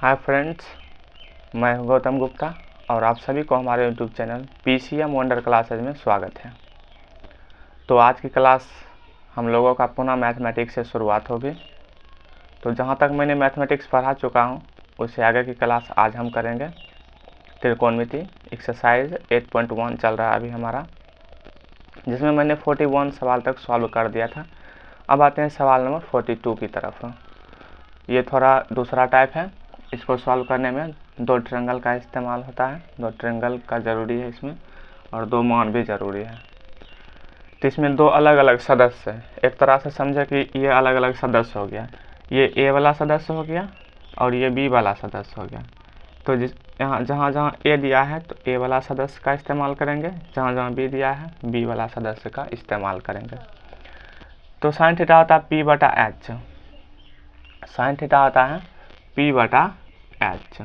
Hi friends, मैं हूं गौतम गुप्ता और आप सभी को हमारे YouTube channel PCM wonder classes में स्वागत है। तो आज की क्लास हम लोगों का पुनः मैथमेटिक्स से शुरुआत होगी। तो जहां तक मैंने मैथमेटिक्स पढ़ा चुका हूं उससे आगे की क्लास आज हम करेंगे। त्रिकोणमिति एक्सरसाइज 8.1 चल रहा है अभी हमारा, जिसमें मैंने 41 सवाल तक सॉल्व कर दिया था। अब आते हैं सवाल नंबर 42 की तरफ। ये थोड़ा दूसरा टाइप है। इसको सॉल्व करने में दो ट्रायंगल का इस्तेमाल होता है, दो ट्रायंगल का ज़रूरी है इसमें, और दो मान भी ज़रूरी है। तो इसमें दो अलग अलग सदस्य है। एक तरह से समझे कि ये अलग अलग सदस्य हो गया, ये ए वाला सदस्य हो गया और ये बी वाला सदस्य हो गया। तो जहाँ जहाँ ए दिया है तो ए वाला सदस्य का इस्तेमाल करेंगे, जहाँ जहाँ बी दिया है बी वाला सदस्य का इस्तेमाल करेंगे। तो साइन थीटा होता है पी बटा एच, साइन थीटा होता है पी बटा एच,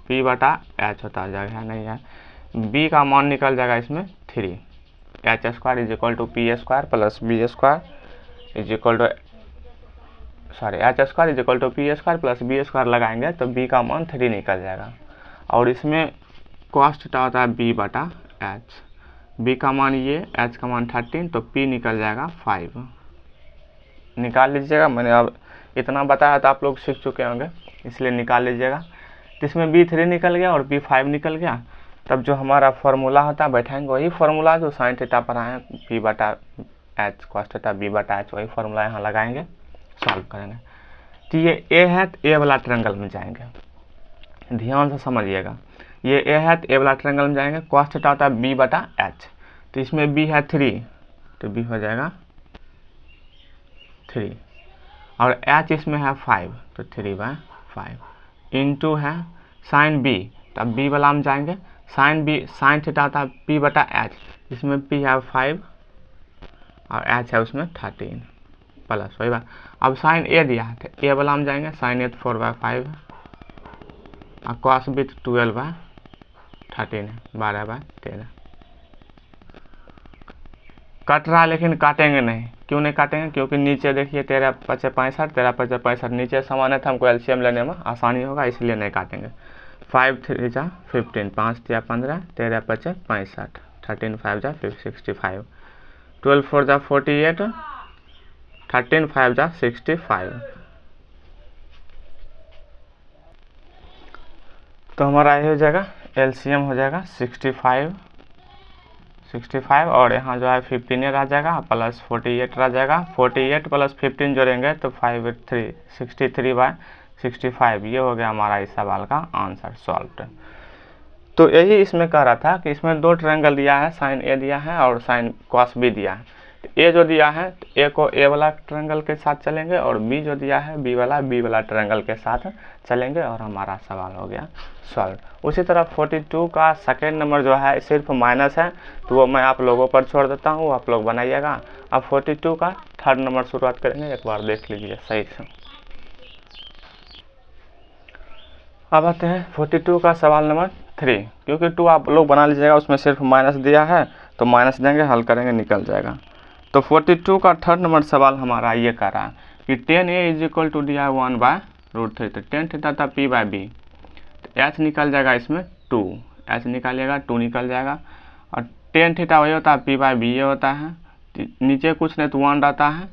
पी बटा एच होता जाएगा, नहीं है बी का मान निकल जाएगा इसमें 3। H square is equal to P square plus B square is equal to H square is equal to P square plus B square लगाएंगे तो बी का मान 3 निकल जाएगा। और इसमें कॉस थीटा होता है बी बटा एच, बी का मान ये, एच का मान 13, तो पी निकल जाएगा 5। निकाल लीजिएगा, मैंने अब इतना बताया तो आप लोग सीख चुके होंगे, इसलिए निकाल लीजिएगा। तो इसमें B3 निकल गया और B5 निकल गया। तब जो हमारा फॉर्मूला होता है बैठाएंगे वही फॉर्मूला जो साइन थीटा पर आए पी बटा एच कॉस थीटा बी बटा एच, वही फॉर्मूला यहाँ लगाएंगे, सॉल्व करेंगे। तो ये ए है तो ए वाला ट्रायंगल में जाएंगे, ध्यान से समझिएगा। ये ए है तो ए वाला ट्रायंगल में जाएंगे। कॉस थीटा होता है बी बटा एच, तो इसमें बी है 3 तो बी हो जाएगा 3, और एच इसमें है 5 तो 3/5 इंटू है साइन बी, तो अब बी वाला हम जाएंगे। साइन बी, साइन थीटा होता है पी बटा एच, इसमें पी है 5 और एच है उसमें 13 प्लस, वही बात। अब साइन ए दिया है तो ए वाला हम जाएंगे, साइन ए 4/5 और कॉस बी 12/13 है, 12/13। कट रहा है लेकिन काटेंगे नहीं। क्यों नहीं काटेंगे? क्योंकि नीचे देखिए 13 × 5 = 65, 13 × 5 = 65 नीचे समान है, तो हमको एलसीएम लेने में आसानी होगा, इसलिए नहीं काटेंगे। 5 × 3 = 15, 5 × 3 = 15, 13 × 5 = 65, 13 × 5 = 65, 12 × 4 = 48, 13 × 5 = 65। तो हमारा ये हो जाएगा, एलसीएम हो जाएगा 65 और यहाँ जो है 15 रह जाएगा प्लस 48 रह जाएगा। 48 प्लस 15 जोड़ेंगे तो 5 × 3 63/65। ये हो गया हमारा इस सवाल का आंसर सॉल्व। तो यही इसमें कह रहा था कि इसमें दो ट्रायंगल दिया है, साइन ए दिया है और साइन कॉस बी दिया है। तो ए जो दिया है तो ए को ए वाला ट्रायंगल के साथ चलेंगे और बी जो दिया है बी वाला ट्रायंगल के साथ चलेंगे, और हमारा सवाल हो गया सॉल्व। उसी तरह 42 का सेकेंड नंबर जो है सिर्फ माइनस है, तो वो मैं आप लोगों पर छोड़ देता हूँ, आप लोग बनाइएगा। अब 42 का थर्ड नंबर शुरुआत करेंगे, एक बार देख लीजिए सही से। अब आते हैं 42 का सवाल नंबर 3, क्योंकि 2 आप लोग बना लीजिएगा, उसमें सिर्फ माइनस दिया है तो माइनस देंगे, हल करेंगे, निकल जाएगा। तो 42 का थर्ड नंबर सवाल हमारा ये कह रहा है कि 10a = di1/√3। तो 10 थीटा था p/b, तो h निकल जाएगा इसमें 2, h निकालिएगा 2 निकल जाएगा। और 10 थीटा वही होता है p/b ये होता है, नीचे कुछ नहीं तो 1 रहता है,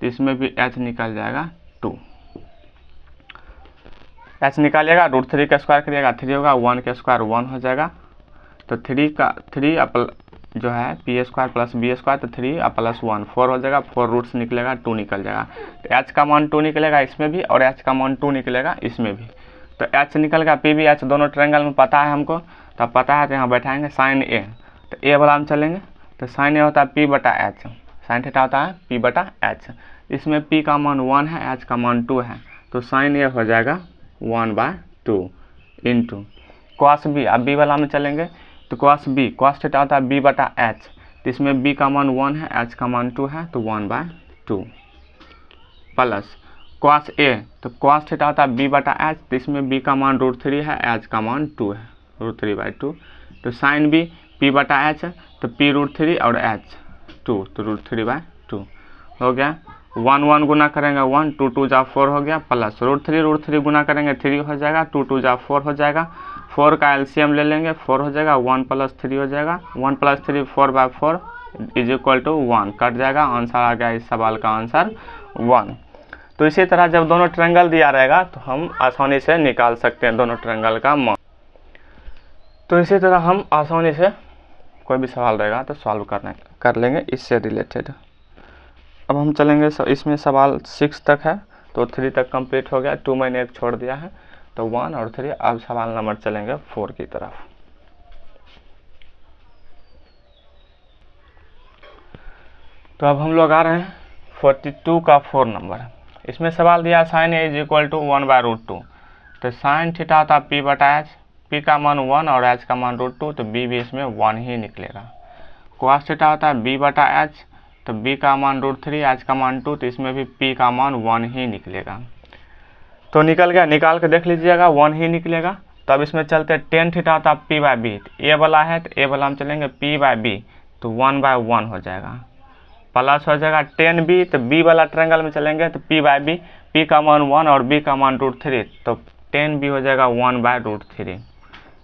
तो इसमें भी h निकल जाएगा 2। h निकालिएगा, √3 का स्क्वायर करिएगा 3 होगा, 1 का स्क्वायर 1 हो जाएगा। तो 3 जो है P square plus B square, तो 3 + 1 4 हो जाएगा, 4 रूट्स निकलेगा, 2 निकल जाएगा। तो h का मान 2 निकलेगा इसमें भी और h का मान 2 निकलेगा इसमें भी। तो h निकल गया, p भी h दोनों ट्रायंगल में पता है हमको, तो पता है तो यहाँ बैठाएंगे साइन ए। तो ए वाला हम चलेंगे, तो साइन ए होता है p बटा एच, साइन थीटा होता है p बटा एच। इसमें p का मान 1 है, h का मान 2 है, तो साइन ए हो जाएगा 1/2 इंटू कॉस बी। अब बी वाला में चलेंगे तो कॉस बी, कॉस थीटा होता है बी बटा एच, तो इसमें b का मान 1 है, h का मान 2 है, तो 1/2 प्लस कॉस ए, तो कॉस थीटा होता है b बटा एच, तो इसमें b का मान √3 है, h का मान 2 है, √3/2। तो साइन बी p बटा एच, तो p √3 और h 2, तो √3/2 हो गया। 1 1 गुना करेंगे 1, 2 2 जा 4 हो गया, प्लस √3 गुना करेंगे 3 हो जाएगा, 2 2 जा 4 हो जाएगा, 4 का एलसीएम ले लेंगे 4 हो जाएगा, 1 + 3 हो जाएगा, 1 + 3 4/4 = 1 कट जाएगा। आंसर आ गया इस सवाल का आंसर 1। तो इसी तरह जब दोनों ट्रायंगल दिया रहेगा तो हम आसानी से निकाल सकते हैं दोनों ट्रायंगल का मान। तो इसी तरह हम आसानी से कोई भी सवाल रहेगा तो सॉल्व कर लेंगे इससे रिलेटेड। अब हम चलेंगे इसमें सवाल 6 तक है, तो 3 तक कंप्लीट हो गया, 2 मैंने एक छोड़ दिया है, तो 1 और 3। अब सवाल नंबर चलेंगे 4 की तरफ। तो अब हम लोग आ रहे हैं 42 का 4 नंबर। इसमें सवाल दिया sin A = 1/√2। तो sin थीटा होता P/H, P का मान 1 और H का मान √2, तो B भी इसमें 1 ही निकलेगा। cos थीटा होता है B/H, तो B का मान √3, H का मान 2, तो इसमें भी P का मान 1 ही निकलेगा। तो निकल गया, निकाल के देख लीजिएगा 1 ही निकलेगा। तो अब इसमें चलते tan थीटा होता P/B, A वाला है तो A वाला हम चलेंगे P/B, तो 1/1 हो जाएगा, प्लस हो जाएगा tan B, तो B वाला ट्रायंगल में चलेंगे तो P/B, P का मान 1 और B का मान √3, तो tan B हो जाएगा 1/√3,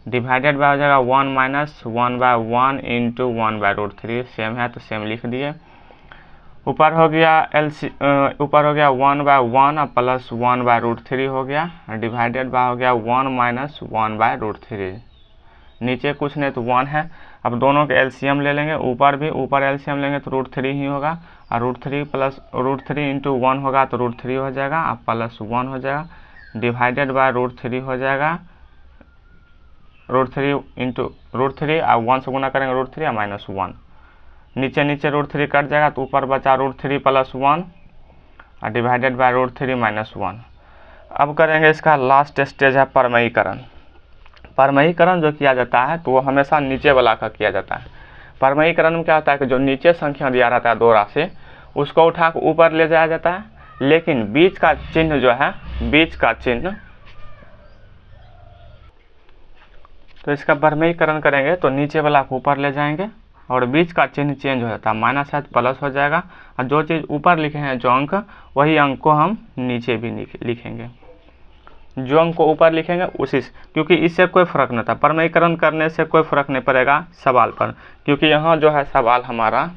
डिवाइडेड बाय हो जाएगा 1 - 1/1 × 1/√3, सेम है तो सेम लिख दिए। ऊपर हो गया ऊपर हो गया 1/1 और प्लस 1/√3 हो गया, डिवाइडेड बाय हो गया 1 - 1/√3, नीचे कुछ नहीं तो 1 है। अब दोनों के एलसीएम ले लेंगे, ऊपर एलसीएम लेंगे तो √3 ही होगा, और √3 × 1 होगा तो √3 हो जाएगा, और प्लस 1 हो जाएगा, डिवाइडेड बाय √3 हो जाएगा, √3 और 1 से गुना करेंगे √3 और -1, नीचे √3 कट जाएगा, तो ऊपर बचा √3 + 1 और डिवाइडेड बाय √3 - 1। अब करेंगे इसका लास्ट स्टेज है परमयीकरण। परमयीकरण जो किया जाता है तो वो हमेशा नीचे वाला का किया जाता है। परमयीकरण में क्या होता है कि जो नीचे संख्या दिया रहता है 2 राशि, उसको उठा कर ऊपर ले जाया जाता है, लेकिन बीच का चिन्ह जो है, बीच का चिन्ह, तो इसका परमयीकरण करेंगे तो नीचे वाला को ऊपर ले जाएंगे और बीच का चिन्ह चेंज हो जाता है, माइनस है प्लस हो जाएगा, और जो चीज़ ऊपर लिखे हैं जो अंक, वही अंक को हम नीचे भी लिखेंगे, जो अंक को ऊपर लिखेंगे उसी से, क्योंकि इससे कोई फर्क नहीं था, परमयीकरण करने से कोई फर्क नहीं पड़ेगा सवाल पर, क्योंकि यहाँ जो है सवाल हमारा,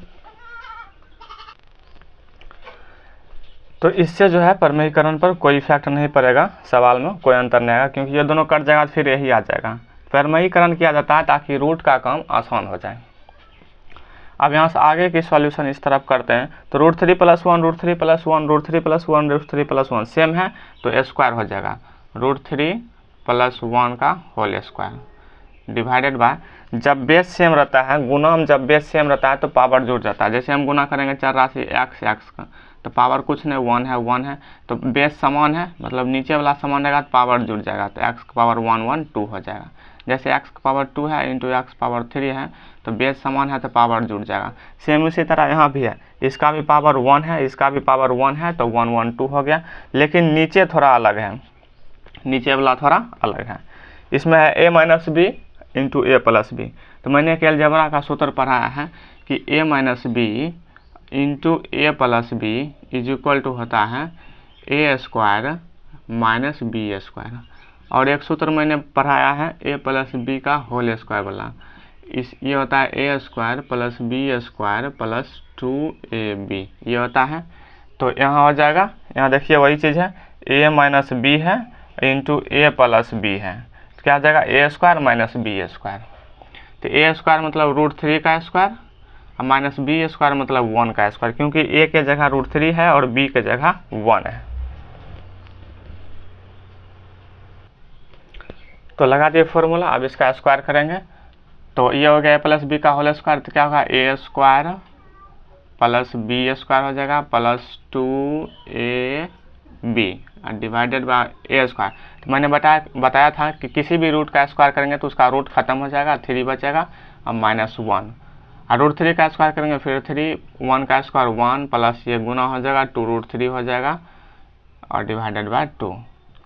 तो इससे जो है परमयीकरण पर कोई इफेक्ट नहीं पड़ेगा, सवाल में कोई अंतर नहीं आएगा, क्योंकि ये दोनों कट जाएगा फिर यही आ जाएगा। परमयीकरण किया जाता है ताकि रूट का काम आसान हो जाए। अब यहाँ से आगे की सॉल्यूशन इस तरफ करते हैं, तो √3 + 1 √3 + 1 √3 + 1 √3 + 1 सेम है तो स्क्वायर हो जाएगा, √3 + 1 का होल स्क्वायर, डिवाइडेड बाय, जब बेस सेम रहता है, गुना में जब बेस सेम रहता है तो पावर जुड़ जाता है। जैसे हम गुना करेंगे चर राशि x का, तो पावर कुछ नहीं 1 है, तो बेस समान है, मतलब नीचे वाला समान रहेगा तो पावर जुड़ जाएगा, तो x की पावर 1 1 2 हो जाएगा। जैसे x की पावर 2 है इंटू x पावर 3 है, तो बेस समान है तो पावर जुड़ जाएगा। सेम उसी तरह यहाँ भी है, इसका भी पावर 1 है, इसका भी पावर 1 है, तो 1 1 2 हो गया, लेकिन नीचे थोड़ा अलग है, नीचे वाला थोड़ा अलग है। इसमें है a - b × a + b, तो मैंने एक अलजेब्रा का सूत्र पढ़ाया है कि a - b × a + b = होता है a² - b², और एक सूत्र मैंने पढ़ाया है a + b का होल स्क्वायर वाला, ये होता है a² + b² + 2ab, ये होता है। तो यहाँ हो जाएगा, यहाँ देखिए वही चीज़ है, a - b है इंटू a + b है, तो क्या आ जाएगा a² - b², तो a² मतलब √3 का स्क्वायर और -b² मतलब 1 का स्क्वायर, क्योंकि a के जगह √3 है और b के जगह 1 है। तो लगा दिए फॉर्मूला, अब इसका स्क्वायर करेंगे, तो ये हो गया a + b का होल स्क्वायर, तो क्या होगा a² + b² हो जाएगा plus 2ab divided by a²। तो मैंने बताया था कि किसी भी रूट का स्क्वायर करेंगे तो उसका रूट खत्म हो जाएगा, 3 बचेगा और -1, और √3 का स्क्वायर करेंगे फिर 3, 1 का स्क्वायर 1 प्लस ये गुना हो जाएगा 2√3 हो जाएगा और डिवाइडेड बाय 2,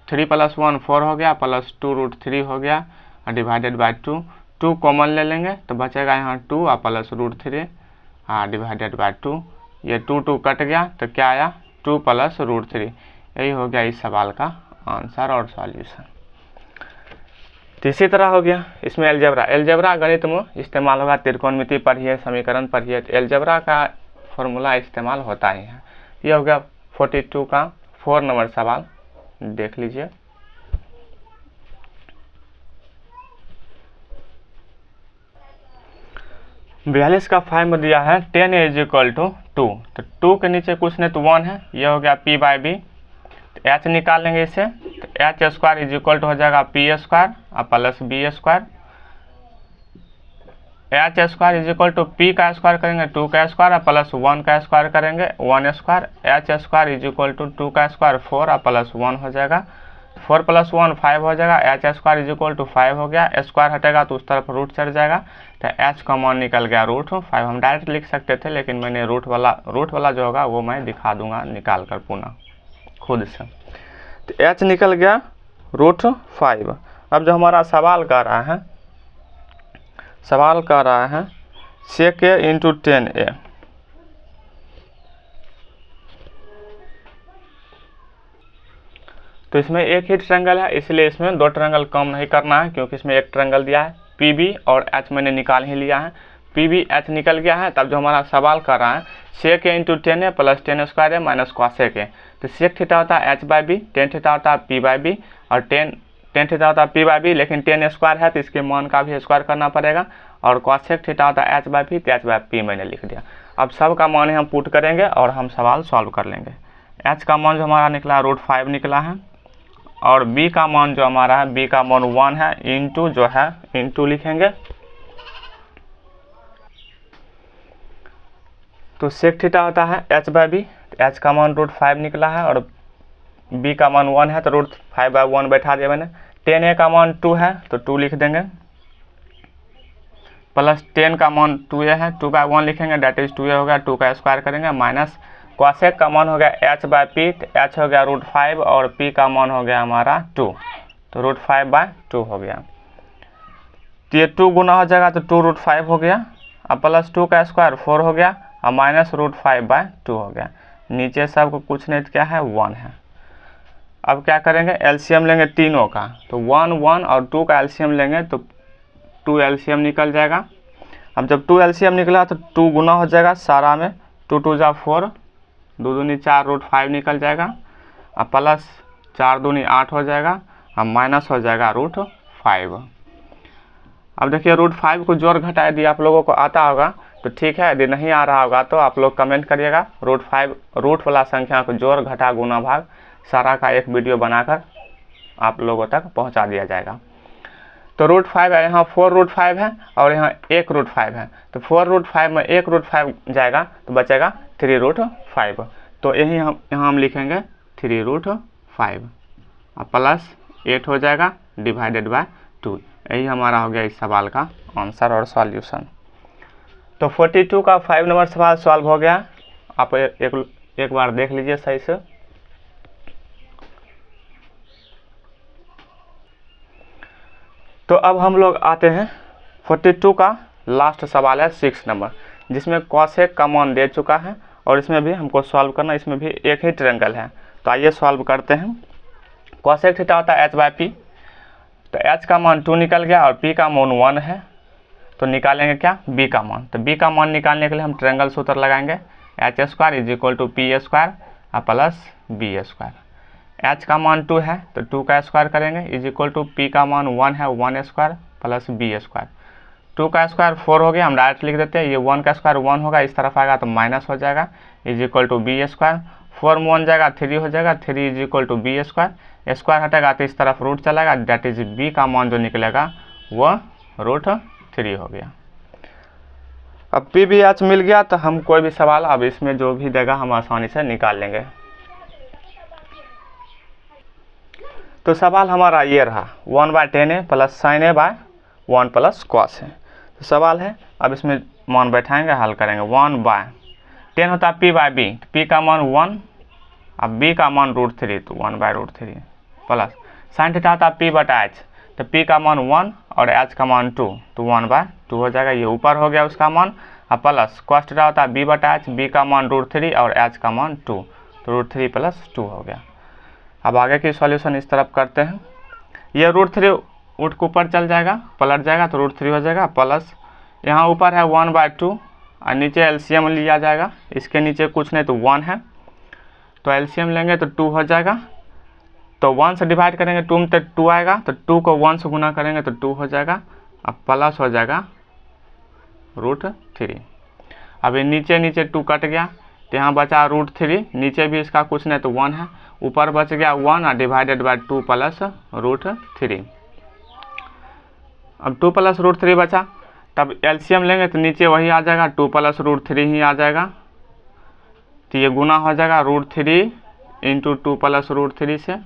3 + 1 4 हो गया प्लस 2√3 हो गया और डिवाइडेड बाय 2, 2 कॉमन ले लेंगे तो बचेगा यहाँ 2 और प्लस √3 डिवाइडेड बाय 2, ये 2 2 कट गया तो क्या आया 2 प्लस रूट 3। यही हो गया इस सवाल का आंसर और सॉल्यूशन। तो इसी तरह हो गया इसमें एलजेब्रा गणित में इस्तेमाल होगा, त्रिकोणमिति पढ़िए, समीकरण पढ़िए, तो एलजेब्रा का फॉर्मूला इस्तेमाल होता ही है। ये हो गया 42 का 4 नंबर सवाल, देख लीजिए। बयालीस का 5 में दिया है 10 इज इक्वल टू 2, तो 2 के नीचे कुछ नहीं तो 1 है, ये हो गया p बाई बी। तो h निकाल लेंगे इसे, तो H square is equal to हो जाएगा पी स्क्वायर और plus B square. H square is equal to P का स्क्वायर करेंगे 2 का स्क्वायर और प्लस 1 का स्क्वायर करेंगे 1 square. H square is equal to 2 का स्क्वायर 4 और प्लस 1 हो जाएगा, 4 प्लस 1 5 हो जाएगा। H square is equal to 5 हो गया, स्क्वायर हटेगा तो उस तरफ रूट चढ़ जाएगा, तो एच कॉमन निकल गया √5। हम डायरेक्ट लिख सकते थे लेकिन मैंने रूट वाला जो होगा वो मैं दिखा दूंगा निकाल कर पुनः खुद से। तो एच निकल गया √5। अब जो हमारा सवाल कह रहा है sec a इंटू 10a, तो इसमें एक ही ट्रायंगल है इसलिए इसमें 2 ट्रायंगल कम नहीं करना है, क्योंकि इसमें एक ट्रायंगल दिया है PB और H मैंने निकाल ही लिया है। PB H निकल गया है। तब जो हमारा सवाल कर रहा है sec a into 10a plus 10 square a minus cosec a, तो sec थीटा होता है H by B, tan theta होता है P बाई बी और tan थीटा होता है P बाई बी, लेकिन 10 स्क्वायर है तो इसके मान का भी स्क्वायर करना पड़ेगा, और cosec थीटा होता है H बाई बी, तो H बाई P मैंने लिख दिया। अब सब का मान हम पुट करेंगे और हम सवाल सॉल्व कर लेंगे। H का मान जो हमारा निकला √5 निकला है, और b का मान जो हमारा है, b का मान 1 है, इंटू जो है इंटू लिखेंगे, तो sec थीटा होता है h बाई बी, h का मान √5 निकला है और b का मान 1 है तो √5 बाई 1 बैठा दिया मैंने। tan a का मान 2 है तो 2 लिख देंगे, प्लस 10 का मान 2a है, 2 बाई 1 लिखेंगे, डेट इज 2a हो गया, 2 का स्क्वायर करेंगे, माइनस cosec का मान हो गया h बाई p, तो h हो गया √5 और p का मान हो गया हमारा 2, तो √5 बाई 2 हो गया। तो ये 2 गुना हो जाएगा तो 2√5 हो गया, अब प्लस 2 का स्क्वायर 4 हो गया और माइनस √5 बाई 2 हो गया। नीचे सब को कुछ नहीं तो क्या है 1 है। अब क्या करेंगे एलसीएम लेंगे तीनों का, तो 1 1 और 2 का एलसीएम लेंगे तो 2 एलसीएम निकल जाएगा। अब जब 2 एलसीएम निकला तो 2 गुना हो जाएगा सारा में, 2 2 जा 4, 2 दूनी 4 √5 निकल जाएगा, और प्लस 4 दूनी 8 हो जाएगा और माइनस हो जाएगा √5। अब देखिए √5 को जोड़ घटा यदि आप लोगों को आता होगा तो ठीक है, यदि नहीं आ रहा होगा तो आप लोग कमेंट करिएगा। रूट वाला संख्या को जोड़ घटा गुना भाग सारा का एक वीडियो बनाकर आप लोगों तक पहुंचा दिया जाएगा। तो √5 है, यहाँ 4√5 है और यहाँ 1√5 है, तो 4√5 में 1√5 जाएगा तो बचेगा 3√5, तो यही यहाँ हम लिखेंगे 3√5 और प्लस 8 हो जाएगा डिवाइडेड बाय 2। यही हमारा हो गया इस सवाल का आंसर और सॉल्यूशन। तो 42 का 5 नंबर सवाल सॉल्व हो गया, आप एक बार देख लीजिए सही से। तो अब हम लोग आते हैं 42 का लास्ट सवाल है 6 नंबर, जिसमें cosec का मान दे चुका है और इसमें भी हमको सॉल्व करना, इसमें भी एक ही ट्रायंगल है। तो आइए सॉल्व करते हैं। cosec थीटा होता है h बाई पी, तो h का मान 2 निकल गया और p का मान 1 है, तो निकालेंगे क्या b का मान। तो b का मान निकालने के लिए हम ट्रायंगल सूत्र लगाएंगे, H square is equal to P square और प्लस बी स्क्वायर। h का मान 2 है तो 2 का स्क्वायर करेंगे इज इक्वल टू p का मान 1 है, 1 स्क्वायर प्लस b स्क्वायर। 2 का स्क्वायर 4 हो गया, हम डायरेक्ट लिख देते हैं, ये 1 का स्क्वायर 1 होगा, इस तरफ आएगा तो माइनस हो जाएगा is equal to b square. 4 में 1 जाएगा 3 हो जाएगा, 3 is equal to b square, square हटेगा तो इस तरफ रूट चलेगा, डेट इज b का मान जो निकलेगा वो √3 हो गया। अब p भी h मिल गया तो हम कोई भी सवाल अब इसमें जो भी देगा हम आसानी से निकाल लेंगे। तो सवाल हमारा ये रहा 1/10a plus sin a by 1 plus cos a। तो सवाल है, अब इसमें मान बैठाएंगे हल करेंगे। 1/10 होता है p बाई बी, p का मान 1 अब b का मान √3, तो 1/√3 प्लस sin थीटा होता है p बटा h, तो p का मान 1 और h का मान 2, तो 1/2 हो जाएगा, ये ऊपर हो गया उसका मान। अब प्लस cos थीटा होता है b बटा h, b का मान √3 और h का मान 2, तो √3 + 2 हो गया। अब आगे की सॉल्यूशन इस तरफ करते हैं। ये √3 उठ के ऊपर चल जाएगा, पलट जाएगा तो √3 हो जाएगा, प्लस यहाँ ऊपर है 1/2 और नीचे एलसीएम लिया जाएगा। इसके नीचे कुछ नहीं तो 1 है, तो एलसीएम लेंगे तो 2 हो जाएगा। तो 1 से डिवाइड करेंगे 2 में तो 2 आएगा, तो 2 को 1 से गुना करेंगे तो 2 हो जाएगा। अब प्लस हो जाएगा √3। अब ये नीचे 2 कट गया तो यहाँ बचा √3, नीचे भी इसका कुछ नहीं तो 1 है, ऊपर बच गया 1 और डिवाइडेड बाय 2 + √3। अब 2 + √3 बचा, तब एलसीएम लेंगे तो नीचे वही आ जाएगा, 2 + √3 ही आ जाएगा। तो ये गुना हो जाएगा √3 × 2 + √3 से।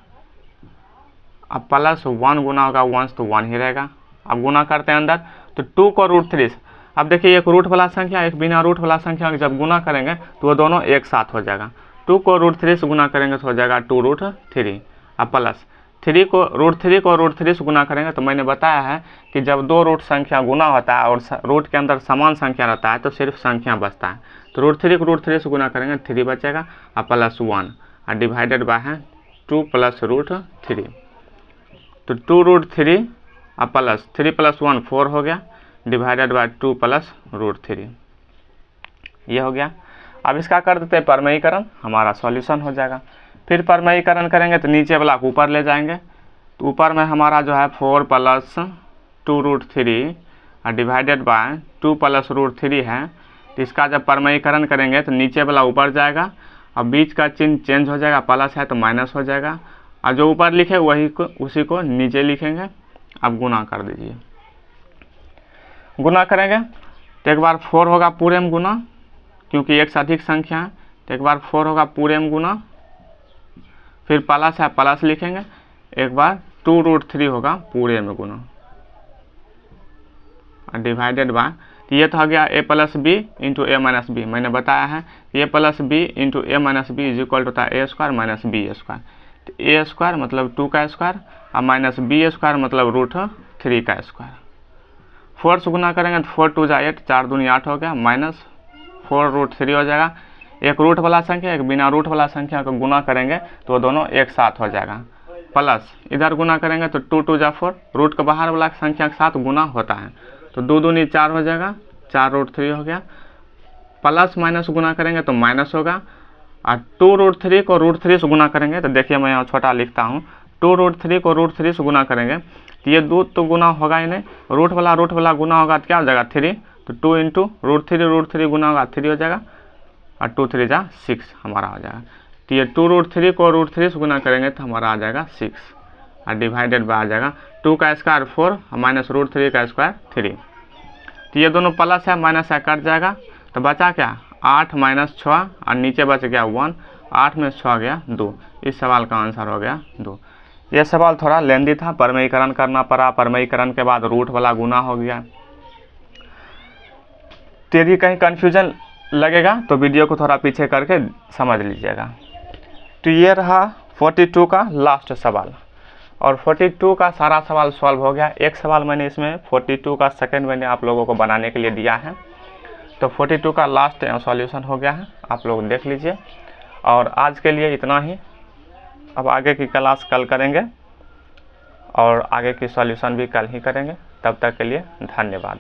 अब प्लस 1 गुना होगा 1 तो 1 ही रहेगा। अब गुना करते हैं अंदर, तो 2 को √3 से, अब देखिए एक रूट वाला संख्या एक बिना रूट वाला संख्या जब गुना करेंगे तो वो दोनों एक साथ हो जाएगा। 2 को √3 से गुना करेंगे तो हो जाएगा 2√3। अब प्लस 3 को √3 से गुना करेंगे, तो मैंने बताया है कि जब दो रूट संख्या गुना होता है और रूट के अंदर समान संख्या रहता है तो सिर्फ संख्या बचता है। तो √3 को √3 से गुना करेंगे 3 बचेगा और प्लस 1 और डिवाइडेड बाय है 2 + √3। तो 2√3 और प्लस 3 + 1 4 हो गया, डिवाइडेड बाय 2 + √3, ये हो गया। अब इसका कर देते हैं परमयीकरण, हमारा सॉल्यूशन हो जाएगा। फिर परमयीकरण करेंगे तो नीचे वाला को ऊपर ले जाएंगे, तो ऊपर में हमारा जो है 4 + 2√3 और डिवाइडेड बाय 2 + √3 है। तो इसका जब परमयीकरण करेंगे तो नीचे वाला ऊपर जाएगा और बीच का चिन्ह चेंज हो जाएगा, प्लस है तो माइनस हो जाएगा, और जो ऊपर लिखे उसी को नीचे लिखेंगे। अब गुना कर दीजिए, गुना करेंगे तो एक बार 4 होगा पूरे में गुना, क्योंकि एक से अधिक संख्या है, तो एक बार 4 होगा पूरे में गुना, फिर प्लस है प्लस लिखेंगे, एक बार 2√3 होगा पूरे में गुना, डिवाइडेड बाय, तो ये तो हो गया a + b × a - b। मैंने बताया है a + b × a - b is equal to होता है a² - b²। तो a² मतलब 2 का स्क्वायर और -b² मतलब √3 का स्क्वायर। 4 से गुना करेंगे तो 4 × 2 = 8, 4 दूनी 8 हो गया, -4√3 हो जाएगा। एक रूट वाला संख्या एक बिना रूट वाला संख्या को गुना करेंगे तो वो दोनों एक साथ हो जाएगा। प्लस इधर गुना करेंगे तो 2 × 2 = 4, रूट के बाहर वाला संख्या के साथ गुना होता है, तो 2 दूनी 4 हो जाएगा, 4√3 हो गया। प्लस माइनस गुना करेंगे तो माइनस होगा, और 2√3 को √3 से गुना करेंगे तो देखिए मैं यहाँ छोटा लिखता हूँ, 2√3 को √3 से गुना करेंगे तो ये 2 तो गुना होगा ही नहीं, रूट वाला गुना होगा तो क्या हो जाएगा 3, तो 2 × √3 गुना होगा 3 हो जाएगा, और 2 × 3 = 6 हमारा हो जाएगा। तो ये 2√3 को √3 से गुना करेंगे तो हमारा आ जाएगा 6 और डिवाइडेड बाय आ जाएगा 2 का स्क्वायर 4 और -√3 का स्क्वायर 3। तो ये दोनों प्लस है माइनस है कट जाएगा, तो बचा क्या 8 - 6 और नीचे बच गया 1, 8 में 6 गया 2। इस सवाल का आंसर हो गया 2। यह सवाल थोड़ा लेंदी था, परमयीकरण करना पड़ा, परमयीकरण के बाद रूट वाला गुना हो गया। तो यदि कहीं कन्फ्यूजन लगेगा तो वीडियो को थोड़ा पीछे करके समझ लीजिएगा। तो ये रहा 42 का लास्ट सवाल, और 42 का सारा सवाल सॉल्व हो गया। एक सवाल मैंने इसमें 42 का सेकंड मैंने आप लोगों को बनाने के लिए दिया है, तो 42 का लास्ट सॉल्यूशन हो गया है, आप लोग देख लीजिए। और आज के लिए इतना ही, अब आगे की क्लास कल करेंगे और आगे की सॉल्यूशन भी कल ही करेंगे। तब तक के लिए धन्यवाद।